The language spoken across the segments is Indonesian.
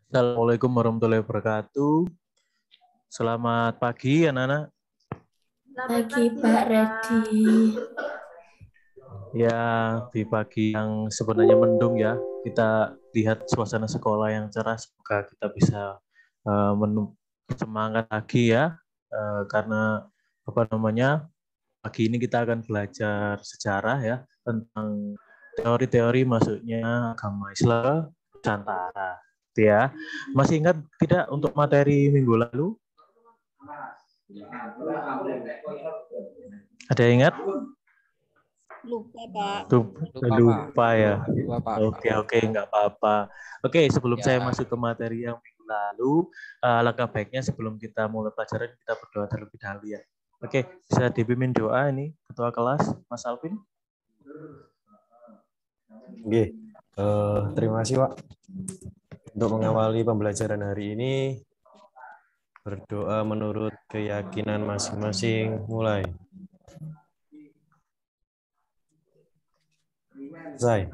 Assalamualaikum warahmatullahi wabarakatuh. Selamat pagi anak-anak. Pagi Pak Redi. Ya, di pagi yang sebenarnya mendung ya. Kita lihat suasana sekolah yang cerah. Semoga kita bisa semangat lagi ya. Karena pagi ini kita akan belajar sejarah ya tentang teori-teori masuknya agama Islam Nusantara. Ya, masih ingat tidak untuk materi minggu lalu? Ada yang ingat? Lupa, Pak. Lupa ya. Lupa, Pak. Oke, nggak apa-apa. Oke, sebelum Ya. saya masuk ke materi yang minggu lalu, alangkah baiknya sebelum kita mulai pelajaran, kita berdoa terlebih dahulu ya. Oke, bisa dipimpin doa ini, Ketua Kelas, Mas Alvin. Oke, terima kasih Pak. Untuk mengawali pembelajaran hari ini, berdoa menurut keyakinan masing-masing, mulai. Selesai.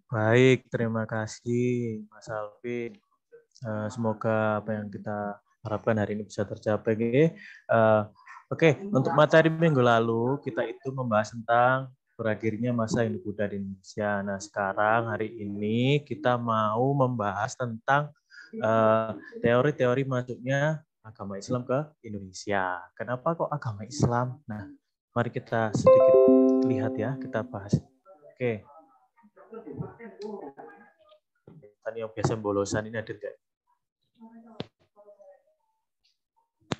Baik, terima kasih Mas Alvin. Semoga apa yang kita harapkan hari ini bisa tercapai. Oke, untuk materi minggu lalu kita itu membahas tentang berakhirnya masa Hindu Buddha di Indonesia. Nah, sekarang hari ini kita mau membahas tentang teori-teori masuknya agama Islam ke Indonesia. Kenapa kok agama Islam? Nah, mari kita sedikit lihat ya, kita bahas. Oke. Tadi yang biasa bolosan ini hadir nggak?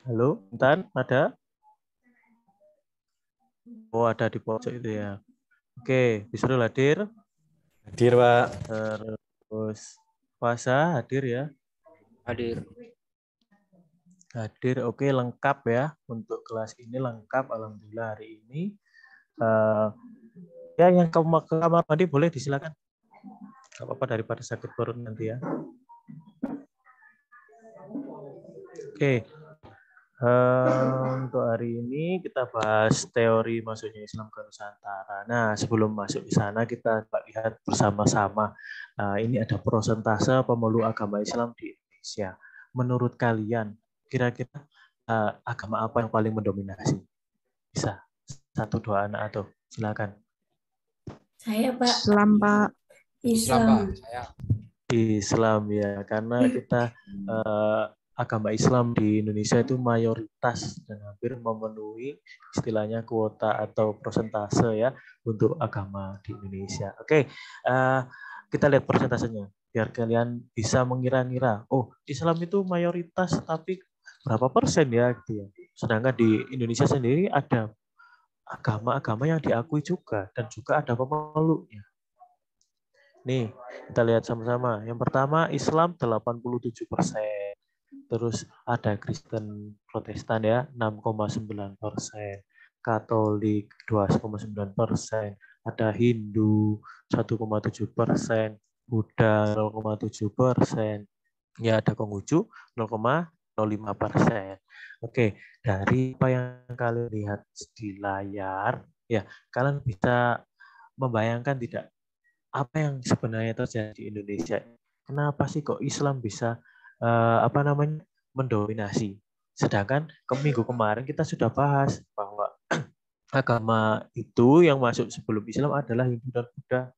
Halo, Intan, ada? Oh, ada di pojok itu ya. Oke, Bisrul hadir. Hadir, Pak. Terus Puasa hadir ya. Hadir. Hadir, oke, lengkap ya. Untuk kelas ini lengkap, alhamdulillah hari ini. Ya, yang ke kamar mandi boleh disilakan. Gak apa-apa daripada sakit perut nanti ya. Oke. Untuk hari ini kita bahas teori masuknya Islam ke Nusantara. Nah, sebelum masuk ke sana kita lihat bersama-sama. Ini ada persentase pemeluk agama Islam di Indonesia. Menurut kalian, kira-kira agama apa yang paling mendominasi? Bisa satu dua anak atau silakan. Saya Pak. Islam, Pak. Islam. Pak. Saya. Islam ya, karena kita agama Islam di Indonesia itu mayoritas dan hampir memenuhi istilahnya kuota atau persentase ya untuk agama di Indonesia. Oke, kita lihat persentasenya biar kalian bisa mengira-ngira. Oh, Islam itu mayoritas tapi berapa persen ya gitu ya. Sedangkan di Indonesia sendiri ada agama-agama yang diakui juga dan juga ada pemeluknya. Nih, kita lihat sama-sama. Yang pertama Islam 87%. Terus ada Kristen Protestan ya 6,9%, Katolik 2,9%, ada Hindu 1,7%, Buddha 0,7%, ya ada Konghucu 0,05%. Oke, dari apa yang kalian lihat di layar, ya kalian bisa membayangkan tidak apa yang sebenarnya terjadi di Indonesia? Kenapa sih kok Islam bisa mendominasi? Sedangkan minggu kemarin kita sudah bahas bahwa agama itu yang masuk sebelum Islam adalah Hindu dan Buddha.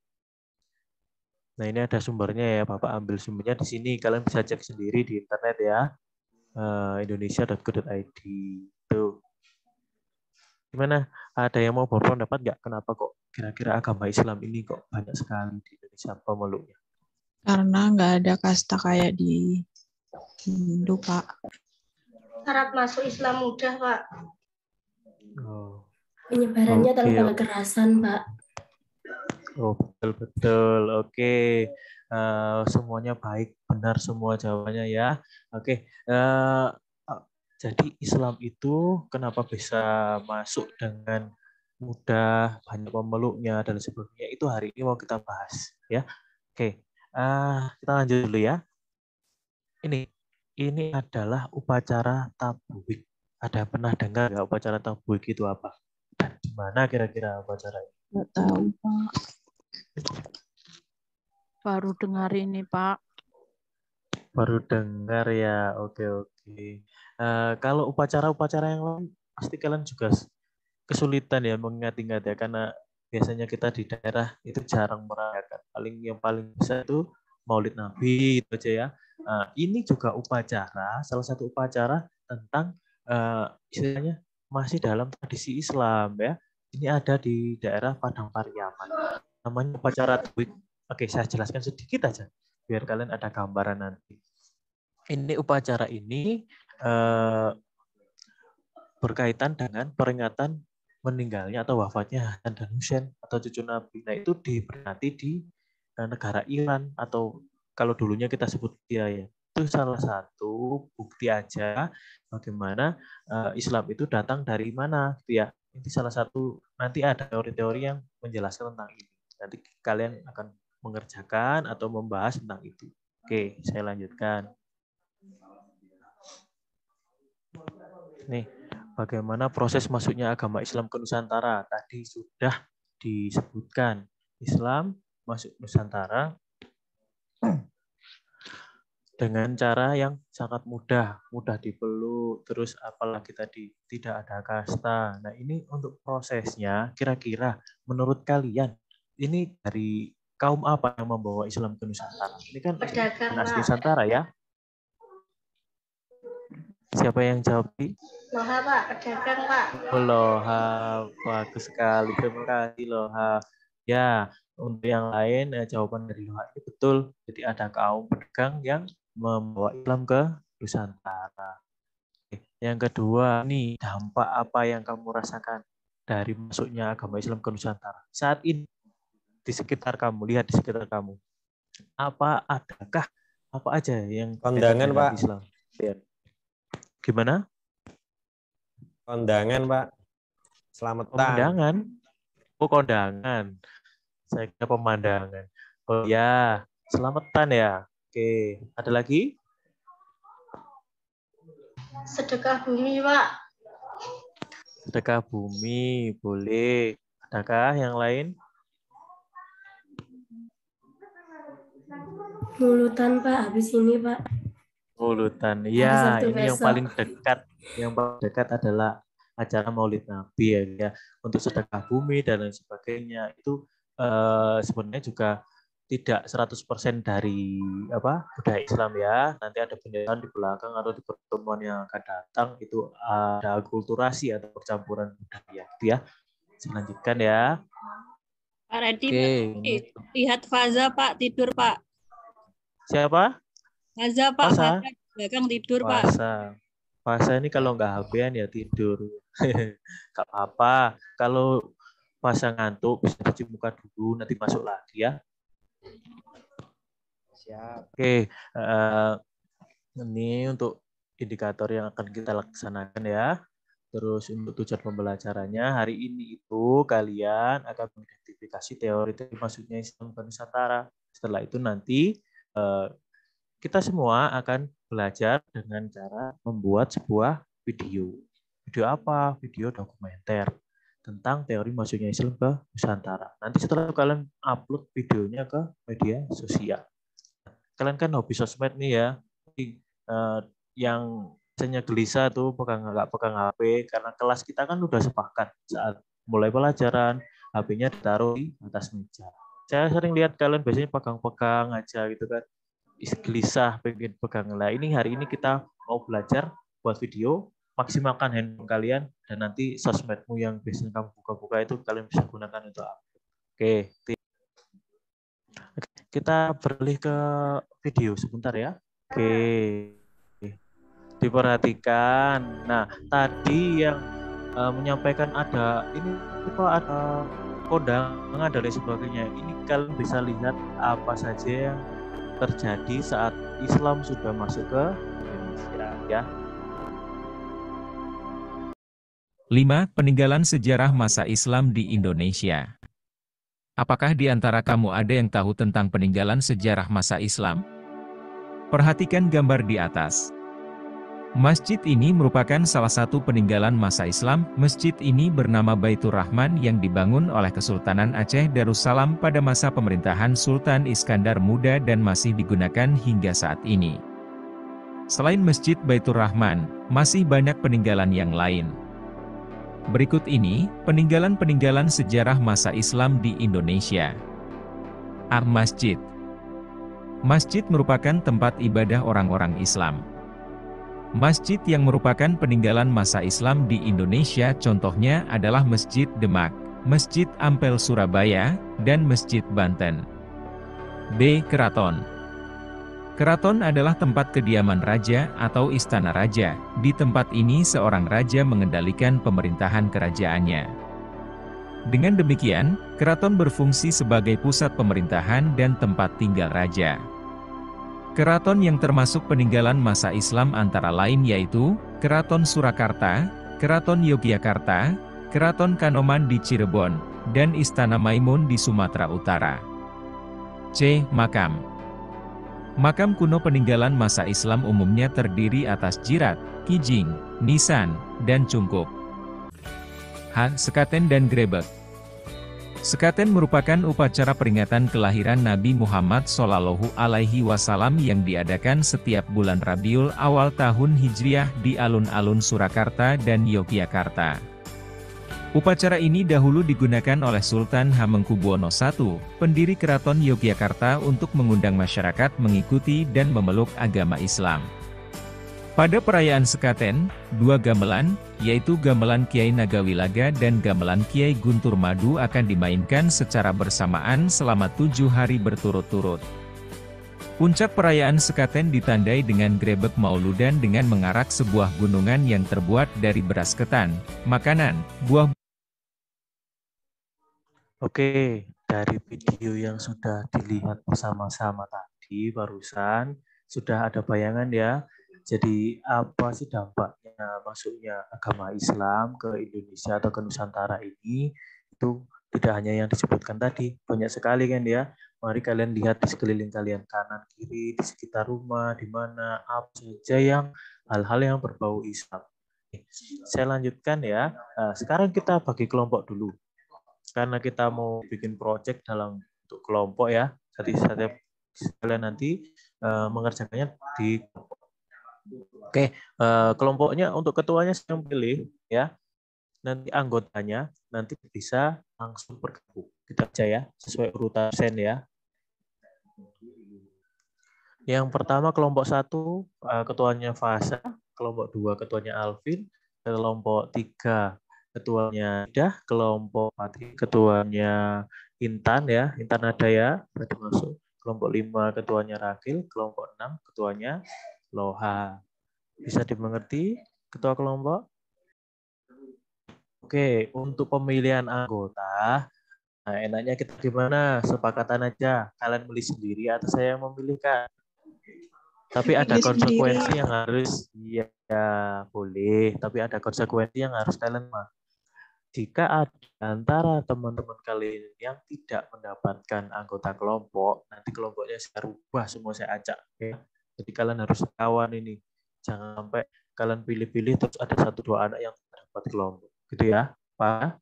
Nah, ini ada sumbernya ya, Bapak ambil sumbernya di sini. Kalian bisa cek sendiri di internet ya. Indonesia.go.id. Tuh. Gimana? Ada yang mau berpendapat nggak? Kenapa kok kira-kira agama Islam ini kok banyak sekali di Indonesia pemeluknya? Karena nggak ada kasta kayak di Hindu, Pak. Syarat masuk Islam mudah, Pak. Oh. Penyebarannya tanpa kekerasan, Pak. Oh, betul. Oke. Semuanya baik, benar semua jawabannya ya. Oke. Jadi Islam itu kenapa bisa masuk dengan mudah, banyak pemeluknya dan sebagainya, itu hari ini mau kita bahas ya. Oke. Kita lanjut dulu ya. Ini adalah upacara tablik. Ada pernah dengar nggak upacara tablik itu apa? Dan di mana kira-kira upacara ini? Nggak tahu, Pak. Baru dengar ini, Pak. Baru dengar ya. Oke, oke. Kalau upacara-upacara yang lain pasti kalian juga kesulitan ya mengingat-ingat ya, karena biasanya kita di daerah itu jarang merayakan. Yang paling bisa itu Maulid Nabi itu aja ya. Ini juga upacara, salah satu upacara tentang istilahnya masih dalam tradisi Islam ya. Ini ada di daerah Padang Pariaman. Namanya upacara Tweet. Oke, saya jelaskan sedikit aja biar kalian ada gambaran nanti. Ini upacara ini berkaitan dengan peringatan meninggalnya atau wafatnya Hasan dan Husain atau cucu Nabi. Nah, itu diperingati di negara Iran atau kalau dulunya kita sebut dia ya. Itu salah satu bukti aja bagaimana Islam itu datang dari mana gitu ya. Ini salah satu, nanti ada teori-teori yang menjelaskan tentang ini. Nanti kalian akan mengerjakan atau membahas tentang itu. Oke, saya lanjutkan. Nih, bagaimana proses masuknya agama Islam ke Nusantara? Tadi sudah disebutkan. Islam masuk Nusantara dengan cara yang sangat mudah dipeluk, terus apalagi tadi tidak ada kasta. Nah, ini untuk prosesnya, kira-kira menurut kalian, ini dari kaum apa yang membawa Islam ke Nusantara? Ini kan asli Nusantara ya? Siapa yang jawab? Loha, Pak. Pedagang, Pak. Loha, bagus sekali. Terima kasih, Loha. Ya, untuk yang lain, jawaban dari Loha ini betul. Jadi ada kaum pedagang yang membawa Islam ke Nusantara. Yang kedua, nih dampak apa yang kamu rasakan dari masuknya agama Islam ke Nusantara? Saat ini, di sekitar kamu, lihat di sekitar kamu. Adakah apa aja yang kondangan, Pak? Islam? Lihat. Gimana? Kondangan, Pak. Selamatan. Pemandangan. Oh, kondangan. Saya kira pemandangan. Oh ya, selamatan ya. Oke, ada lagi? Sedekah bumi, Pak. Sedekah bumi, boleh. Adakah yang lain? Mulutan, Pak. Habis ini, Pak. Mulutan. Ya, ini besok. yang paling dekat. Yang paling dekat adalah acara Maulid Nabi ya. Untuk sedekah bumi dan lain sebagainya itu sebenarnya juga tidak 100% dari budaya Islam ya. Nanti ada penjelasan di belakang atau di pertemuan yang akan datang itu ada akulturasi atau percampuran budaya gitu ya. Saya lanjutkan ya. Pak Reddy, lihat Faza, Pak, tidur, Pak. Siapa? Faza, Pak. Faza belakang tidur, Pak. Faza ini kalau nggak HP-an ya tidur. Nggak apa-apa. Kalau Faza ngantuk bisa cuci muka dulu, nanti masuk lagi ya. Siap. Oke, ini untuk indikator yang akan kita laksanakan ya. Terus untuk tujuan pembelajarannya hari ini itu kalian akan mengidentifikasi teori-teori masuknya Islam ke Nusantara. Setelah itu nanti kita semua akan belajar dengan cara membuat sebuah video. Video apa? Video dokumenter tentang teori masuknya Islam ke Nusantara. Nanti setelah kalian upload videonya ke media sosial. Kalian kan hobi sosmed nih ya. Yang biasanya gelisah tuh nggak pegang HP karena kelas kita kan udah sepakat saat mulai pelajaran HP-nya ditaruh di atas meja. Saya sering lihat kalian biasanya pegang-pegang aja gitu kan. Gelisah pengen pegang. Nah, hari ini kita mau belajar buat video, maksimalkan handphone kalian dan nanti sosmedmu yang biasanya kamu buka-buka itu kalian bisa gunakan untuk upload. Oke. Kita beralih ke video sebentar ya. Oke. Diperhatikan. Nah, tadi yang menyampaikan ada kondangan dan lain sebagainya. Ini kalian bisa lihat apa saja yang terjadi saat Islam sudah masuk ke Indonesia ya. 5. Peninggalan sejarah masa Islam di Indonesia. Apakah di antara kamu ada yang tahu tentang peninggalan sejarah masa Islam? Perhatikan gambar di atas. Masjid ini merupakan salah satu peninggalan masa Islam. Masjid ini bernama Baitur Rahman yang dibangun oleh Kesultanan Aceh Darussalam pada masa pemerintahan Sultan Iskandar Muda dan masih digunakan hingga saat ini. Selain Masjid Baitur Rahman, masih banyak peninggalan yang lain. Berikut ini, peninggalan-peninggalan sejarah masa Islam di Indonesia. Masjid. Masjid merupakan tempat ibadah orang-orang Islam. Masjid yang merupakan peninggalan masa Islam di Indonesia contohnya adalah Masjid Demak, Masjid Ampel Surabaya, dan Masjid Banten. B. Keraton. Keraton adalah tempat kediaman raja atau istana raja. Di tempat ini seorang raja mengendalikan pemerintahan kerajaannya. Dengan demikian, keraton berfungsi sebagai pusat pemerintahan dan tempat tinggal raja. Keraton yang termasuk peninggalan masa Islam antara lain yaitu Keraton Surakarta, Keraton Yogyakarta, Keraton Kanoman di Cirebon, dan Istana Maimun di Sumatera Utara. C. Makam. Makam kuno peninggalan masa Islam umumnya terdiri atas jirat, kijing, nisan, dan cungkup. H. Sekaten dan grebek. Sekaten merupakan upacara peringatan kelahiran Nabi Muhammad SAW yang diadakan setiap bulan Rabiul Awal tahun Hijriah di alun-alun Surakarta dan Yogyakarta. Upacara ini dahulu digunakan oleh Sultan Hamengkubuwono I, pendiri Keraton Yogyakarta untuk mengundang masyarakat mengikuti dan memeluk agama Islam. Pada perayaan Sekaten, dua gamelan, yaitu gamelan Kiai Nagawilaga dan gamelan Kiai Guntur Madu akan dimainkan secara bersamaan selama 7 hari berturut-turut. Puncak perayaan Sekaten ditandai dengan grebek mauludan dengan mengarak sebuah gunungan yang terbuat dari beras ketan, makanan, buah. Oke, dari video yang sudah dilihat bersama-sama tadi barusan, sudah ada bayangan ya. Jadi apa sih dampaknya masuknya agama Islam ke Indonesia atau ke Nusantara ini? Itu tidak hanya yang disebutkan tadi, banyak sekali kan ya. Mari kalian lihat di sekeliling kalian, kanan, kiri, di sekitar rumah, di mana, apa saja yang hal-hal yang berbau Islam. Saya lanjutkan ya. Nah, sekarang kita bagi kelompok dulu. Karena kita mau bikin project dalam bentuk kelompok ya. Jadi kalian nanti mengerjakannya di kelompok. Oke, kelompoknya untuk ketuanya saya pilih ya. Nanti anggotanya nanti bisa langsung bergabung. Kita aja ya, sesuai urutan sen ya. Yang pertama kelompok 1 ketuanya Fasa, kelompok 2 ketuanya Alvin, kelompok 3 ketuanya Dah, kelompok 4 ketuanya Intan ya, Intan ada ya, tadi masuk. Kelompok 5 ketuanya Rakil, kelompok 6 ketuanya Loha. Bisa dimengerti ketua kelompok? Oke, untuk pemilihan anggota, nah enaknya kita gimana? Sepakatan aja, kalian milih sendiri atau saya yang memilihkan? Tapi ada konsekuensi yang harus, ya boleh, tapi ada konsekuensi yang harus kalian mah. Jika ada antara teman-teman kalian yang tidak mendapatkan anggota kelompok, nanti kelompoknya saya rubah semua, saya acak. Ya. Jadi kalian harus kawan ini. Jangan sampai kalian pilih-pilih terus ada 1-2 anak yang dapat kelompok. Gitu ya, Pak.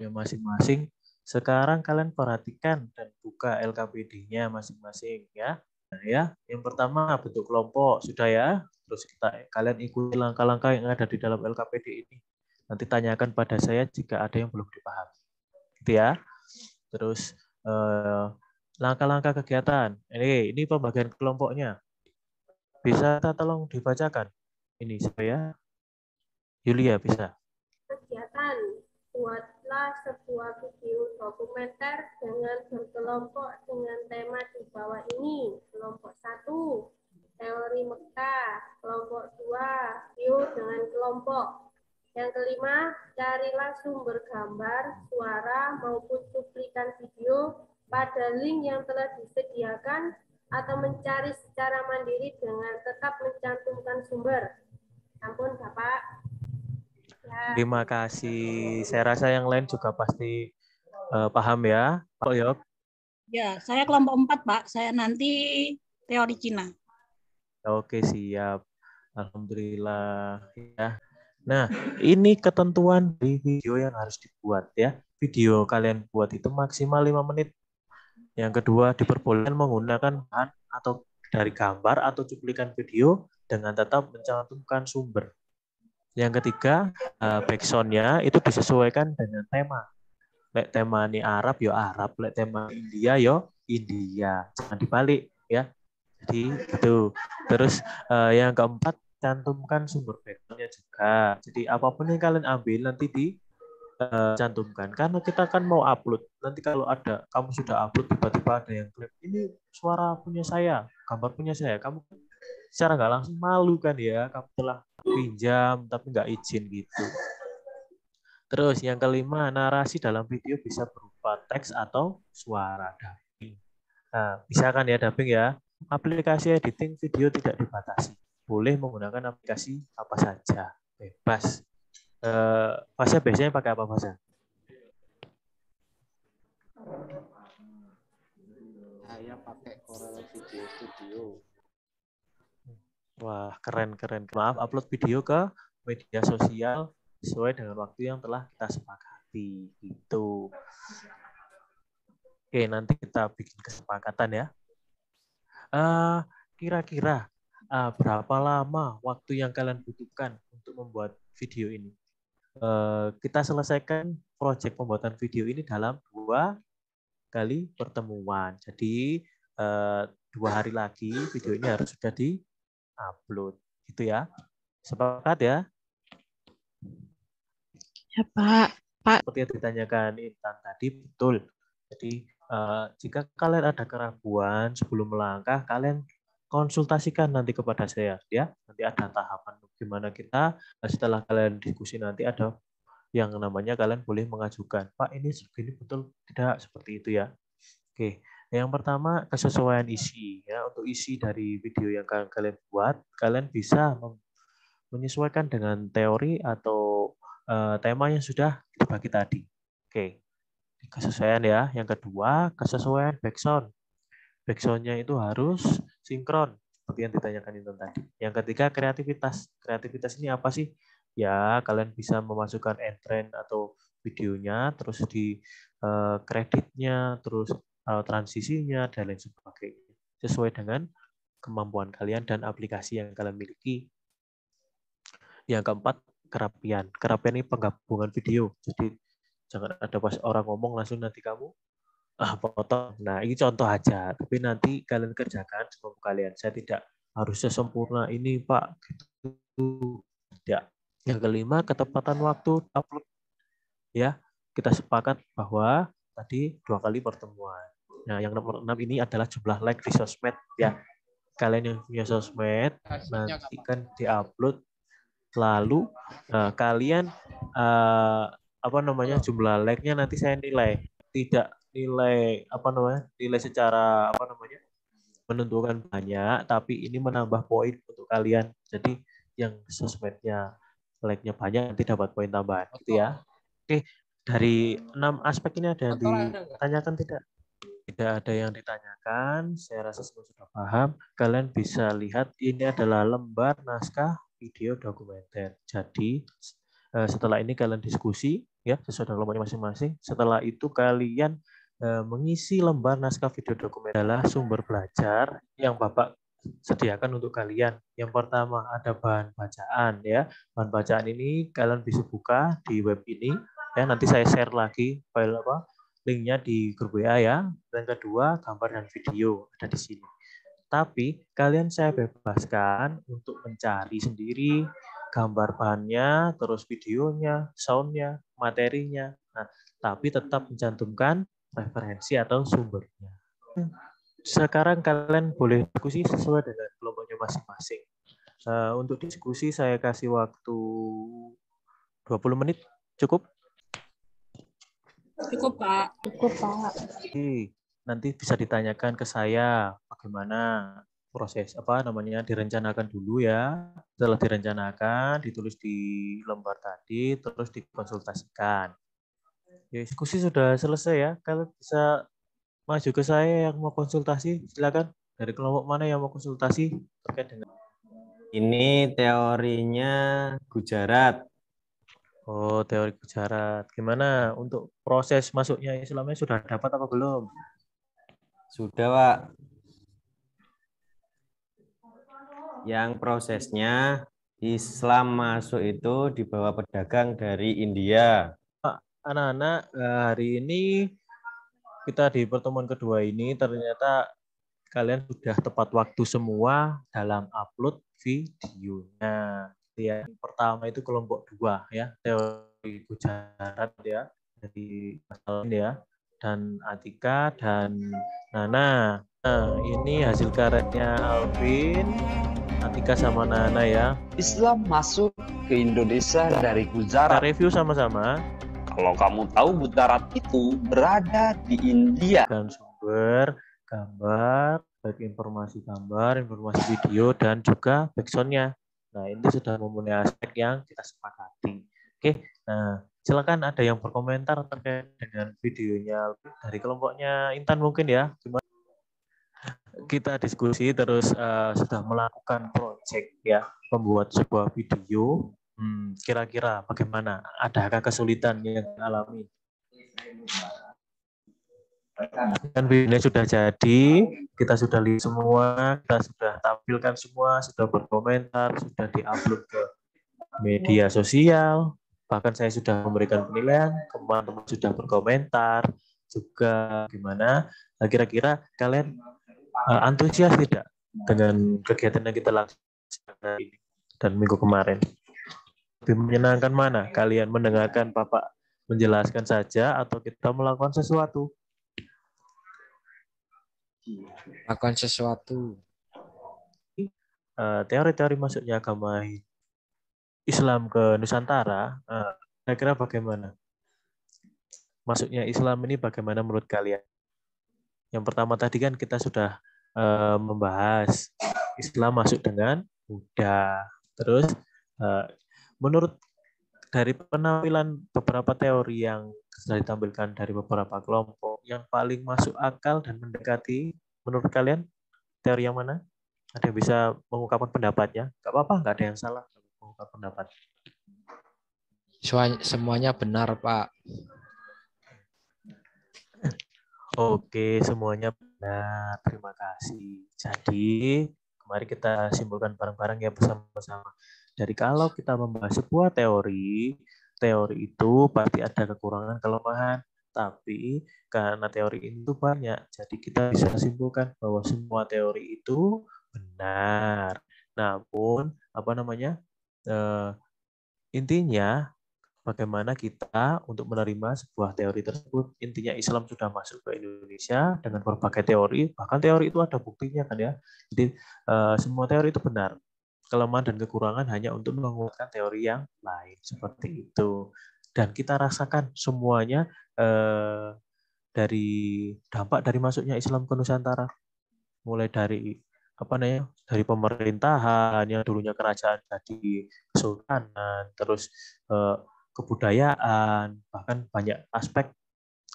Ya masing-masing. Sekarang kalian perhatikan dan buka LKPD-nya masing-masing ya. Nah, ya, yang pertama bentuk kelompok sudah ya. Terus kalian ikuti langkah-langkah yang ada di dalam LKPD ini. Nanti tanyakan pada saya jika ada yang belum dipahami. Gitu ya. Terus langkah-langkah kegiatan. Ini pembagian kelompoknya. Bisa tolong dibacakan. Ini saya. Yulia bisa. Kegiatan. Buatlah sebuah video dokumenter dengan berkelompok dengan tema di bawah ini. Kelompok 1, teori Mekah. Kelompok 2, view dengan kelompok. Yang kelima, carilah sumber gambar, suara, maupun cuplikan video pada link yang telah disediakan atau mencari secara mandiri dengan tetap mencantumkan sumber. Ampun, Bapak. Ya. Terima kasih. Saya rasa yang lain juga pasti paham ya, Pak Yok. Ya, saya kelompok 4, Pak. Saya nanti teori Cina. Oke, siap. Alhamdulillah. Ya. Nah, ini ketentuan di video yang harus dibuat ya. Video kalian buat itu maksimal 5 menit. Yang kedua, diperbolehkan menggunakan bahan atau dari gambar atau cuplikan video dengan tetap mencantumkan sumber. Yang ketiga, backsound-nya itu disesuaikan dengan tema. Lek tema ini Arab, ya Arab. Lek tema India, ya India. Jangan dibalik, ya. Jadi, gitu. Terus, yang keempat, cantumkan sumber background-nya juga. Jadi, apapun yang kalian ambil, nanti cantumkan. Karena kita kan mau upload. Nanti kalau ada, kamu sudah upload, tiba-tiba ada yang klaim, ini suara punya saya, gambar punya saya. Kamu secara nggak langsung malu kan ya, kamu telah pinjam tapi nggak izin gitu. Terus yang kelima, narasi dalam video bisa berupa teks atau suara dubbing. Nah, bisa kan ya dubbing ya? Aplikasi editing video tidak dibatasi. Boleh menggunakan aplikasi apa saja. Bebas. Fasa biasanya pakai apa Fasa? Saya pakai Corel Video Studio. Wah, keren. Maaf, upload video ke media sosial sesuai dengan waktu yang telah kita sepakati. Gitu. Oke, nanti kita bikin kesepakatan ya. Kira-kira berapa lama waktu yang kalian butuhkan untuk membuat video ini? Kita selesaikan proyek pembuatan video ini dalam 2 kali pertemuan. Jadi 2 hari lagi video ini harus sudah di-upload. Gitu ya. Sepakat ya? Ya, Pak. Seperti yang ditanyakan Intan tadi, betul. Jadi jika kalian ada keraguan sebelum melangkah, kalian konsultasikan nanti kepada saya ya. Nanti ada tahapan gimana kita setelah kalian diskusi nanti ada yang namanya kalian boleh mengajukan, Pak ini segini betul tidak seperti itu ya. Oke, yang pertama kesesuaian isi ya. Untuk isi dari video yang kalian buat, kalian bisa menyesuaikan dengan teori atau tema yang sudah dibagi tadi. Oke, kesesuaian ya. Yang kedua kesesuaian backsound. Backsound-nya itu harus sinkron, seperti yang ditanyakan itu tadi. Yang ketiga, kreativitas. Kreativitas ini apa sih? Ya, kalian bisa memasukkan entrance atau videonya, terus di kreditnya, terus transisinya, dan lain sebagainya. Sesuai dengan kemampuan kalian dan aplikasi yang kalian miliki. Yang keempat, kerapian. Kerapian ini penggabungan video. Jadi, jangan ada pas orang ngomong langsung nanti kamu potong. Nah, ini contoh aja. Tapi nanti kalian kerjakan semampu kalian. Saya tidak harus sempurna ini, Pak. Gitu. Ya. Yang kelima, ketepatan waktu upload. Ya, kita sepakat bahwa tadi 2 kali pertemuan. Nah, yang nomor 6 ini adalah jumlah like di sosmed. Ya, kalian yang punya sosmed nanti kan diupload. Lalu kalian jumlah like-nya nanti saya nilai. Tidak nilai nilai secara menentukan banyak, tapi ini menambah poin untuk kalian. Jadi yang sosmednya like-nya banyak nanti dapat poin tambahan gitu ya. Oke, dari 6 aspek ini ada yang ditanyakan tidak? Tidak ada yang ditanyakan, saya rasa semua sudah paham. Kalian bisa lihat ini adalah lembar naskah video dokumenter. Jadi setelah ini kalian diskusi ya sesuai dengan kelompoknya masing-masing. Setelah itu kalian mengisi lembar naskah video dokumenter adalah sumber belajar yang Bapak sediakan untuk kalian. Yang pertama ada bahan bacaan ya. Bahan bacaan ini kalian bisa buka di web ini ya. Nanti saya share lagi file linknya di grup WA ya. Dan kedua gambar dan video ada di sini. Tapi kalian saya bebaskan untuk mencari sendiri gambar bahannya, terus videonya, soundnya, materinya. Nah, tapi tetap mencantumkan referensi atau sumbernya. Sekarang kalian boleh diskusi sesuai dengan kelompoknya masing-masing. Untuk diskusi saya kasih waktu 20 menit. Cukup? Cukup, Pak. Oke. Nanti bisa ditanyakan ke saya bagaimana proses direncanakan dulu ya. Setelah direncanakan, ditulis di lembar tadi, terus dikonsultasikan. Ya, diskusi sudah selesai ya. Kalian bisa maju ke saya yang mau konsultasi, silakan. Dari kelompok mana yang mau konsultasi terkait dengan Ini teorinya Gujarat. Oh, teori Gujarat. Gimana untuk proses masuknya Islamnya sudah dapat apa belum? Sudah, Pak. yang prosesnya Islam masuk itu di bawah pedagang dari India. Anak-anak, hari ini kita di pertemuan kedua ini ternyata kalian sudah tepat waktu semua dalam upload videonya. Yang pertama itu kelompok 2 ya, teori Gujarat ya, dari Mas ya, dan Atika dan Nana. Nah, ini hasil karetnya Alvin, Atika sama Nana ya. Islam masuk ke Indonesia dari Kita Gujarat. review sama-sama. Kalau kamu tahu Gujarat itu berada di India. Dan sumber, gambar, baik informasi gambar, informasi video, dan juga backsound-nya. Nah, ini sudah memenuhi aspek yang kita sepakati. Oke, nah silakan ada yang berkomentar terkait dengan videonya dari kelompoknya Intan mungkin ya. Gimana? Kita diskusi terus sudah melakukan project ya, membuat sebuah video. Kira-kira bagaimana? Adakah kesulitan yang dialami? Kan videonya sudah jadi, kita sudah lihat semua, kita sudah tampilkan semua, sudah berkomentar, sudah diupload ke media sosial, bahkan saya sudah memberikan penilaian, teman-teman sudah berkomentar, juga gimana? Nah, kira-kira kalian antusias tidak dengan kegiatan yang kita lakukan hari ini dan minggu kemarin? Lebih menyenangkan mana? Kalian mendengarkan Bapak menjelaskan saja atau kita melakukan sesuatu? Lakukan sesuatu. Teori-teori masuknya agama Islam ke Nusantara, kira-kira bagaimana? Masuknya Islam ini bagaimana menurut kalian? Yang pertama tadi kan kita sudah membahas Islam masuk dengan mudah. Terus menurut dari penampilan beberapa teori yang sudah ditampilkan dari beberapa kelompok, yang paling masuk akal dan mendekati menurut kalian teori yang mana? Ada yang bisa mengungkapkan pendapatnya? Gak apa-apa, nggak ada yang salah mengungkapkan pendapat. Semuanya benar, Pak. Oke, semuanya benar. Terima kasih. Jadi, mari kita simpulkan bareng-bareng ya bersama-sama. Dari kalau kita membahas sebuah teori itu pasti ada kekurangan, kelemahan. Tapi karena teori itu banyak, jadi kita bisa simpulkan bahwa semua teori itu benar. Namun, intinya bagaimana kita untuk menerima sebuah teori tersebut. Intinya Islam sudah masuk ke Indonesia dengan berbagai teori, bahkan teori itu ada buktinya kan ya. Jadi semua teori itu benar. Kelemahan dan kekurangan hanya untuk menguatkan teori yang lain seperti itu. Dan kita rasakan semuanya dari dampak dari masuknya Islam ke Nusantara. Mulai dari dari pemerintahan yang dulunya kerajaan jadi kesultanan, terus kebudayaan, bahkan banyak aspek.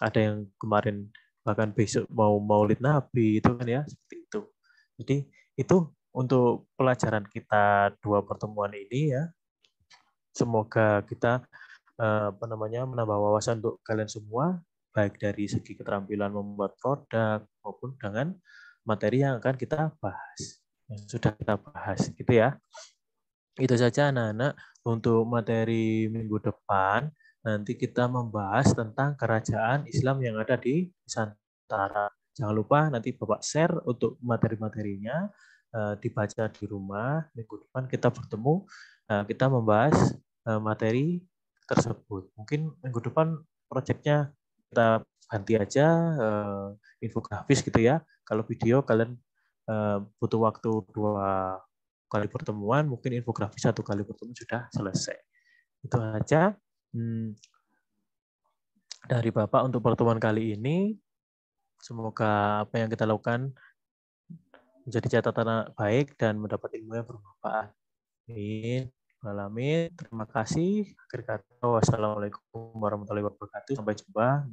Ada yang kemarin bahkan besok mau Maulid Nabi itu kan ya, seperti itu. Jadi itu untuk pelajaran kita 2 pertemuan ini ya. Semoga kita menambah wawasan untuk kalian semua, baik dari segi keterampilan membuat produk maupun dengan materi yang akan kita bahas, yang sudah kita bahas gitu ya. Itu saja anak-anak untuk materi minggu depan. Nanti kita membahas tentang kerajaan Islam yang ada di Nusantara. Jangan lupa nanti Bapak share untuk materi-materinya, dibaca di rumah. Minggu depan kita bertemu, kita membahas materi tersebut. Mungkin minggu depan proyeknya kita ganti aja infografis gitu ya. Kalau video kalian butuh waktu 2 kali pertemuan, mungkin infografis 1 kali pertemuan sudah selesai. Itu aja dari Bapak untuk pertemuan kali ini. Semoga apa yang kita lakukan menjadi catatan baik dan mendapat ilmu yang bermanfaat. Amin. Alamin. Terima kasih. Akhir kata, wassalamualaikum warahmatullahi wabarakatuh. Sampai jumpa.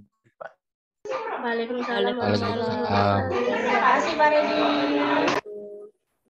Waalaikumsalam. Waalaikumsalam. Terima kasih Pak Redi.